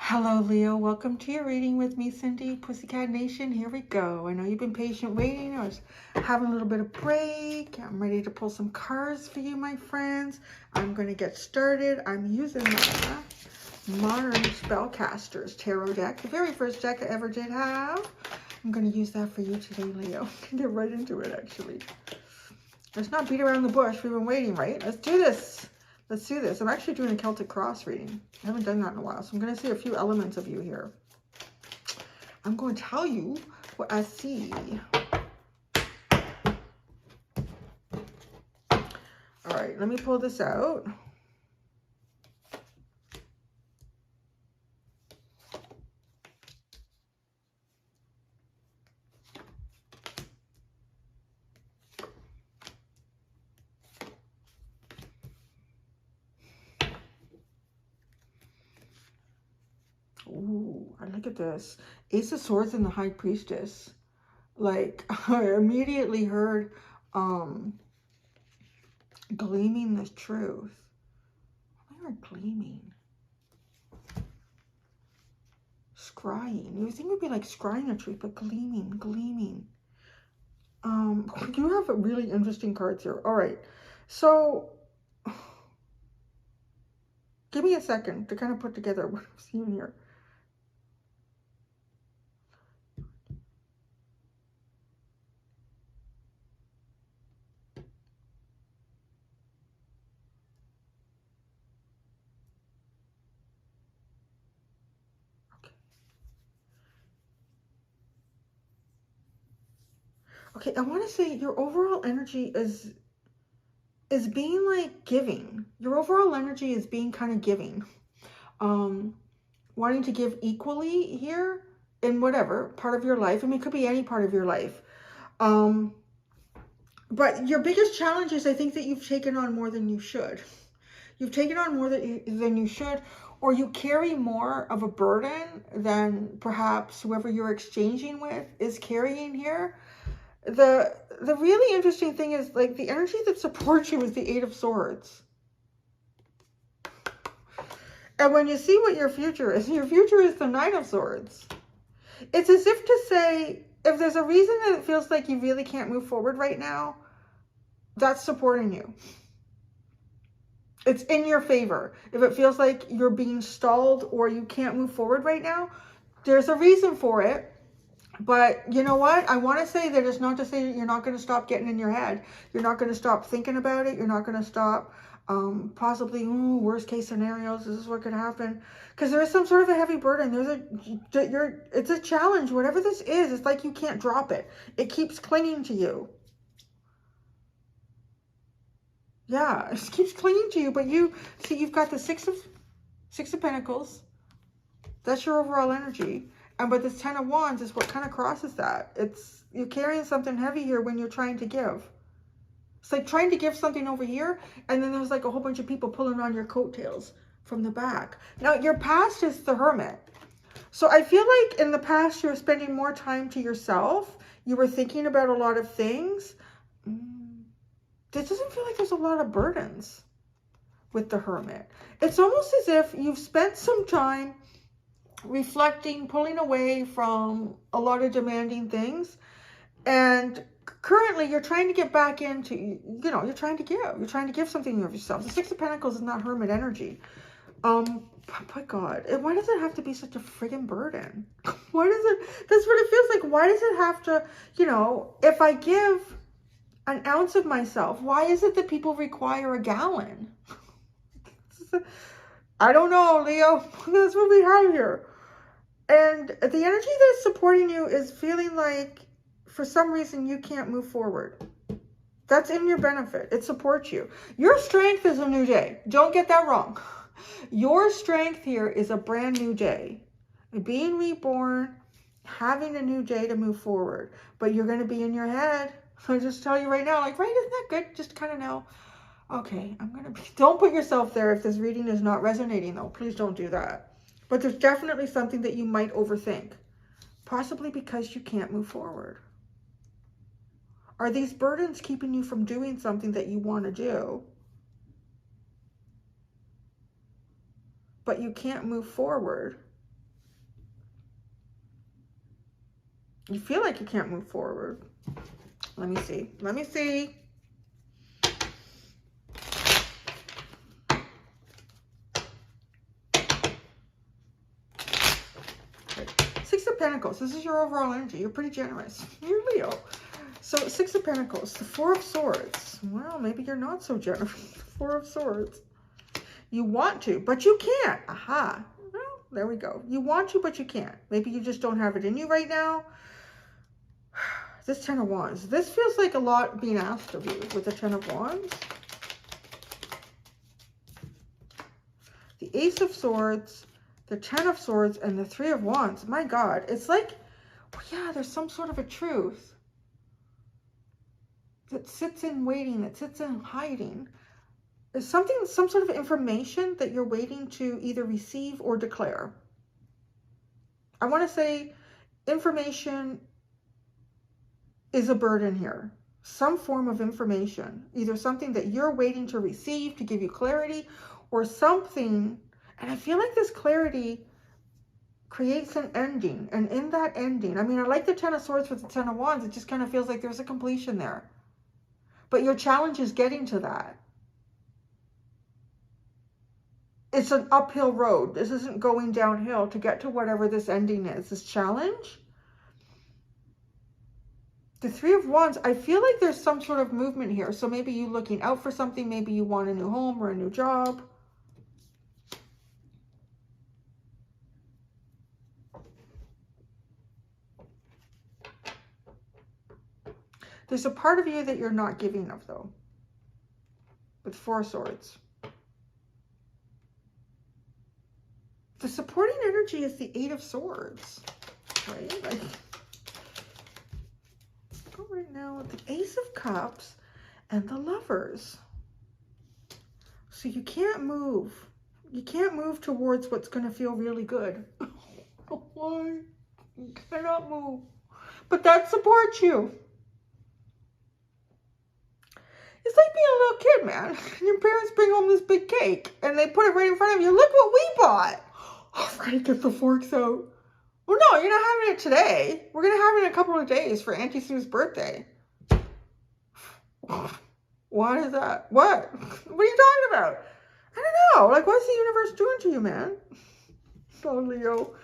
Hello, Leo. Welcome to your reading with me, Cindy, Pussycat Nation. Here we go. I know you've been patient waiting. I was having a little bit of break. I'm ready to pull some cards for you, my friends. I'm going to get started. I'm using my Modern Spellcasters Tarot deck, the very first deck I ever did have. I'm going to use that for you today, Leo. Get right into it, actually. Let's not beat around the bush. We've been waiting, right? Let's do this. Let's do this. I'm actually doing a Celtic Cross reading. I haven't done that in a while, so I'm going to see a few elements of you here. I'm going to tell you what I see. All right, let me pull this out. Ooh, I look at this. Ace of Swords and the High Priestess. Like, I immediately heard gleaming the truth. Why are gleaming? Scrying. You would think it would be like scrying the truth, but gleaming, gleaming. You have really interesting cards here. All right. So, give me a second to kind of put together what I'm seeing here. Okay, I want to say your overall energy is being like giving. Your overall energy is being kind of giving. Wanting to give equally here in whatever part of your life. I mean, it could be any part of your life. But your biggest challenge is I think that you've taken on more than you should. You've taken on more than you should, or you carry more of a burden than perhaps whoever you're exchanging with is carrying here. The really interesting thing is, like, the energy that supports you is the Eight of Swords. And when you see what your future is the Nine of Swords. It's as if to say, if there's a reason that it feels like you really can't move forward right now, that's supporting you. It's in your favor. If it feels like you're being stalled or you can't move forward right now, there's a reason for it. But you know what? I want to say that it's not to say that you're not going to stop getting in your head. You're not going to stop thinking about it. You're not going to stop possibly, worst case scenarios. This is what could happen. Because there is some sort of a heavy burden. It's a challenge. Whatever this is, it's like you can't drop it. It keeps clinging to you. Yeah, it keeps clinging to you. But you see, you've got the Six of Pentacles. That's your overall energy. But this Ten of Wands is what kind of crosses that. You're carrying something heavy here when you're trying to give. It's like trying to give something over here, and then there's like a whole bunch of people pulling on your coattails from the back. Now, your past is the Hermit. So I feel like in the past, you were spending more time to yourself. You were thinking about a lot of things. This doesn't feel like there's a lot of burdens with the Hermit. It's almost as if you've spent some time reflecting, pulling away from a lot of demanding things, and currently you're trying to get back into, you're trying to give something of yourself. The Six of Pentacles is not Hermit energy. My God, why does it have to be such a friggin' burden? Why does it, that's what it feels like. Why does it have to, if I give an ounce of myself, why is it that people require a gallon? I don't know, Leo. That's what we have here. And the energy that's supporting you is feeling like, for some reason, you can't move forward. That's in your benefit. It supports you. Your strength is a new day. Don't get that wrong. Your strength here is a brand new day. Being reborn, having a new day to move forward. But you're going to be in your head. I'll just tell you right now, like, right, isn't that good? Just kind of know, okay, don't put yourself there if this reading is not resonating, though. Please don't do that. But there's definitely something that you might overthink, possibly because you can't move forward. Are these burdens keeping you from doing something that you want to do, but you can't move forward You feel like you can't move forward. Let me see. Let me see. Six of Pentacles. This is your overall energy. You're pretty generous. You're Leo. So Six of Pentacles. The Four of Swords. Well, maybe you're not so generous. Four of Swords. You want to, but you can't. Aha. Well, there we go. You want to, but you can't. Maybe you just don't have it in you right now. This Ten of Wands. This feels like a lot being asked of you with the Ten of Wands. The Ace of Swords, the Ten of Swords, and the Three of Wands. My God, it's like, yeah, there's some sort of a truth that sits in waiting, that sits in hiding. There's something, some sort of information that you're waiting to either receive or declare. I want to say information is a burden here. Some form of information, either something that you're waiting to receive to give you clarity, or something, and I feel like this clarity creates an ending, and in that ending, I mean, I like the Ten of Swords with the Ten of Wands, it just kind of feels like there's a completion there. But your challenge is getting to that. It's an uphill road. This isn't going downhill to get to whatever this ending is, this challenge. The Three of Wands, I feel like there's some sort of movement here. So maybe you looking out for something, maybe you want a new home or a new job. There's a part of you that you're not giving of, though, with Four of Swords. The supporting energy is the Eight of Swords, right? Like, go right now with the Ace of Cups and the Lovers. So you can't move. You can't move towards what's going to feel really good. Why? You cannot move. But that supports you. It's like being a little kid, man. Your parents bring home this big cake and they put it right in front of you. Look what we bought. Oh, we're going to get the forks out. Well, no, you're not having it today. We're going to have it in a couple of days for Auntie Sue's birthday. What is that? What? What are you talking about? I don't know. Like, what's the universe doing to you, man? So, Leo.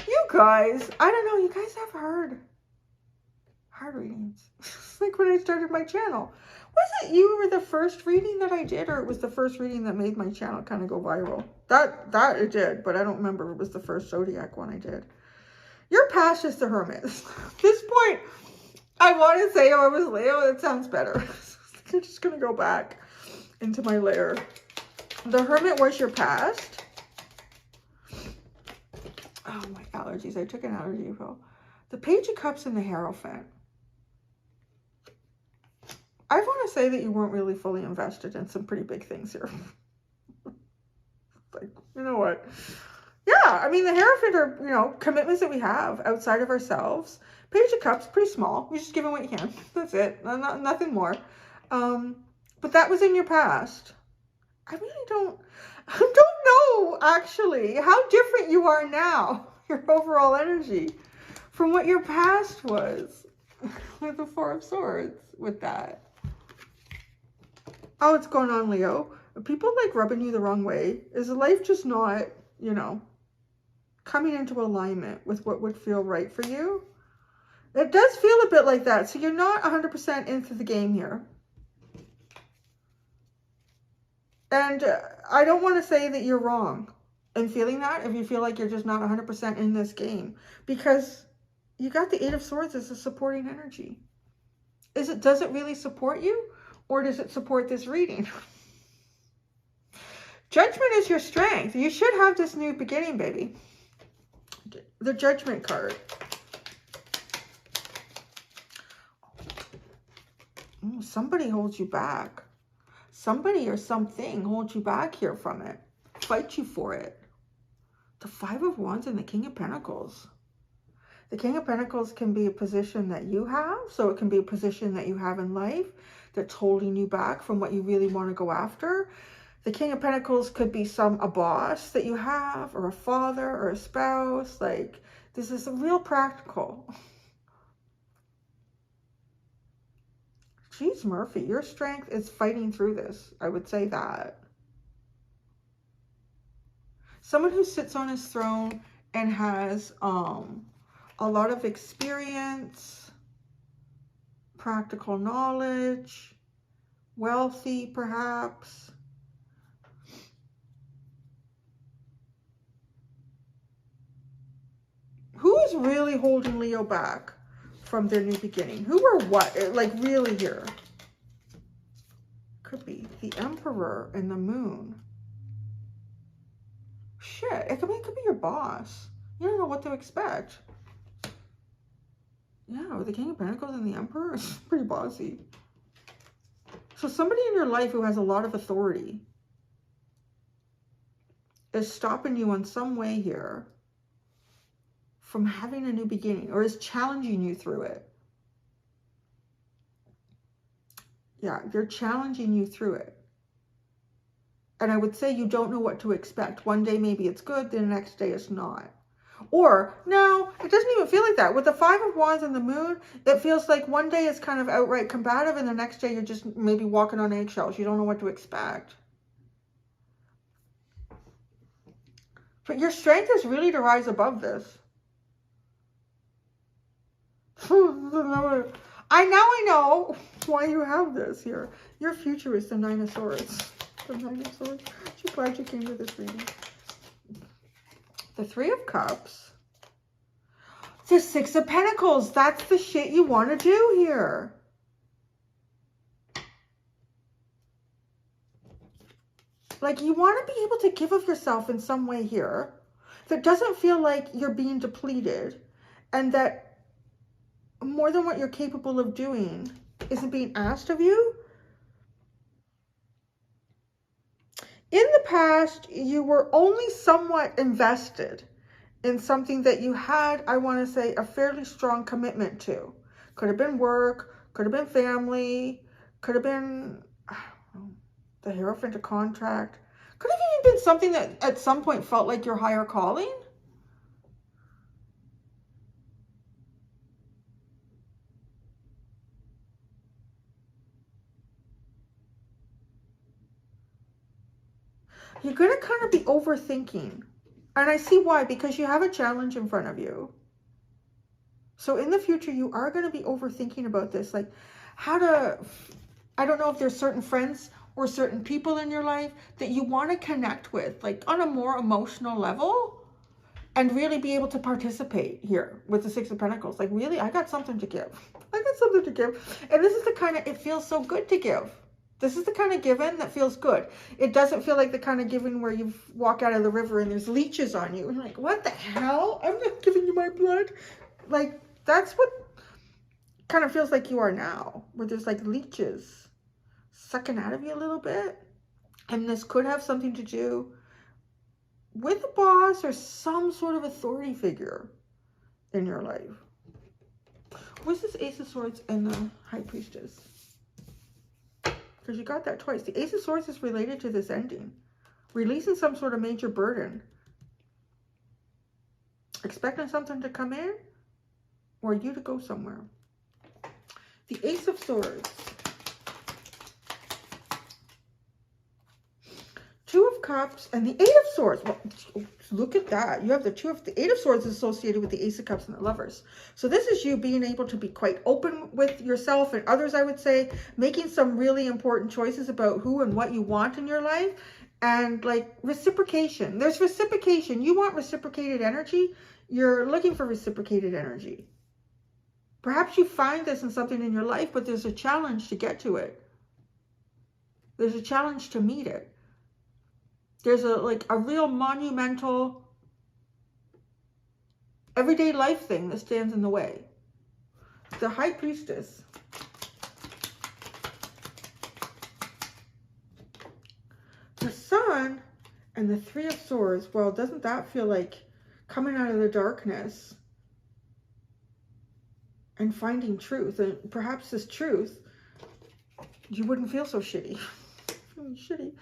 You guys, I don't know. You guys have hard readings. It's like when I started my channel. Was it you were the first reading that I did, or it was the first reading that made my channel kind of go viral? That it did, but I don't remember if it was the first Zodiac one I did. Your past is the Hermit. At this point, I want to say, oh, it was Leo. It sounds better. I'm just going to go back into my layer. The Hermit was your past. Oh, my allergies. I took an allergy pill. The Page of Cups and the Hierophant. I want to say that you weren't really fully invested in some pretty big things here. Like, you know what? Yeah, I mean, the Hierophant are, you know, commitments that we have outside of ourselves. Page of Cups, pretty small. You're just giving what you can. That's it. Nothing more. But that was in your past. I really don't know, actually, how different you are now, your overall energy, from what your past was with the Four of Swords with that. Oh, what's going on, Leo? Are people like rubbing you the wrong way? Is life just not, you know, coming into alignment with what would feel right for you? It does feel a bit like that. So you're not 100% into the game here. And I don't want to say that you're wrong in feeling that if you feel like you're just not 100% in this game. Because you got the Eight of Swords as a supporting energy. Does it really support you? Or does it support this reading? Judgment is your strength. You should have this new beginning, baby. The Judgment card. Somebody holds you back. Somebody or something holds you back here from it. Fight you for it. The Five of Wands and the King of Pentacles. The King of Pentacles can be a position that you have. So it can be a position that you have in life that's holding you back from what you really want to go after. The King of Pentacles could be a boss that you have, or a father, or a spouse. Like, this is real practical. Jeez, Murphy, your strength is fighting through this. I would say that. Someone who sits on his throne and has a lot of experience, practical knowledge, wealthy perhaps. Who is really holding Leo back from their new beginning? Who or what? Like really here. Could be the Emperor and the Moon. Shit, it could be your boss. You don't know what to expect. Yeah, with the King of Pentacles and the Emperor, it's pretty bossy. So somebody in your life who has a lot of authority is stopping you in some way here from having a new beginning, or is challenging you through it. Yeah, they're challenging you through it. And I would say you don't know what to expect. One day maybe it's good, the next day it's not. Or, no, it doesn't even feel like that. With the Five of Wands and the Moon, it feels like one day it's kind of outright combative, and the next day you're just maybe walking on eggshells. You don't know what to expect. But your strength is really to rise above this. I know why you have this here. Your future is the Nine of Swords. The Nine of Swords. I'm glad you came to this reading. The Three of Cups. The Six of Pentacles. That's the shit you want to do here. Like, you want to be able to give of yourself in some way here that doesn't feel like you're being depleted, and that more than what you're capable of doing isn't being asked of you. In the past, you were only somewhat invested in something that you had, I want to say, a fairly strong commitment to. Could have been work, could have been family, could have been, I don't know, the Hierophant, a contract. Could have even been something that at some point felt like your higher calling. You're going to kind of be overthinking. And I see why, because you have a challenge in front of you. So in the future, you are going to be overthinking about this. Like how to, I don't know if there's certain friends or certain people in your life that you want to connect with, like on a more emotional level, and really be able to participate here with the Six of Pentacles. Like really, I got something to give. I got something to give. And this is the kind of, it feels so good to give. This is the kind of giving that feels good. It doesn't feel like the kind of giving where you walk out of the river and there's leeches on you. And you're like, what the hell? I'm not giving you my blood. Like, that's what kind of feels like you are now, where there's like leeches sucking out of you a little bit. And this could have something to do with a boss or some sort of authority figure in your life. What's this Ace of Swords and the High Priestess? Because you got that twice. The Ace of Swords is related to this ending. Releasing some sort of major burden. Expecting something to come in, or you to go somewhere. The Ace of Swords. Two of Cups and the Eight of Swords. Well, look at that. You have the Eight of Swords associated with the Ace of Cups and the Lovers. So this is you being able to be quite open with yourself and others, I would say, making some really important choices about who and what you want in your life. And like reciprocation. There's reciprocation. You want reciprocated energy. You're looking for reciprocated energy. Perhaps you find this in something in your life, but there's a challenge to get to it. There's a challenge to meet it. There's a real monumental everyday life thing that stands in the way. The High Priestess. The Sun and the Three of Swords. Well, doesn't that feel like coming out of the darkness and finding truth? And perhaps this truth, you wouldn't feel so shitty. Shitty.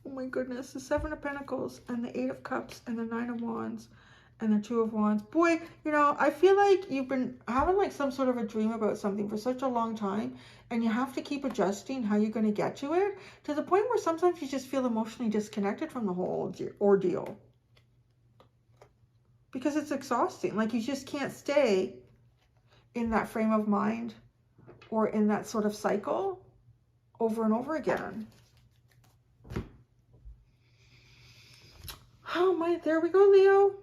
Oh my goodness. The Seven of Pentacles and the Eight of Cups and the Nine of Wands And the Two of Wands. Boy, you know, I feel like you've been having like some sort of a dream about something for such a long time, and you have to keep adjusting how you're going to get to it, to the point where sometimes you just feel emotionally disconnected from the whole ordeal. Because it's exhausting. Like, you just can't stay in that frame of mind or in that sort of cycle over and over again. Oh my, there we go, Leo.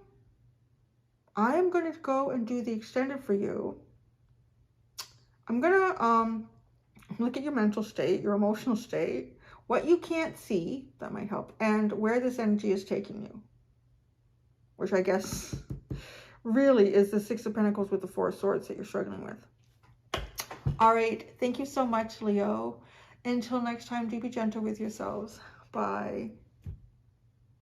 I am going to go and do the extended for you. I'm going to look at your mental state, your emotional state, what you can't see, that might help, and where this energy is taking you, which I guess really is the Six of Pentacles with the Four of Swords that you're struggling with. All right. Thank you so much, Leo. Until next time, do be gentle with yourselves. Bye.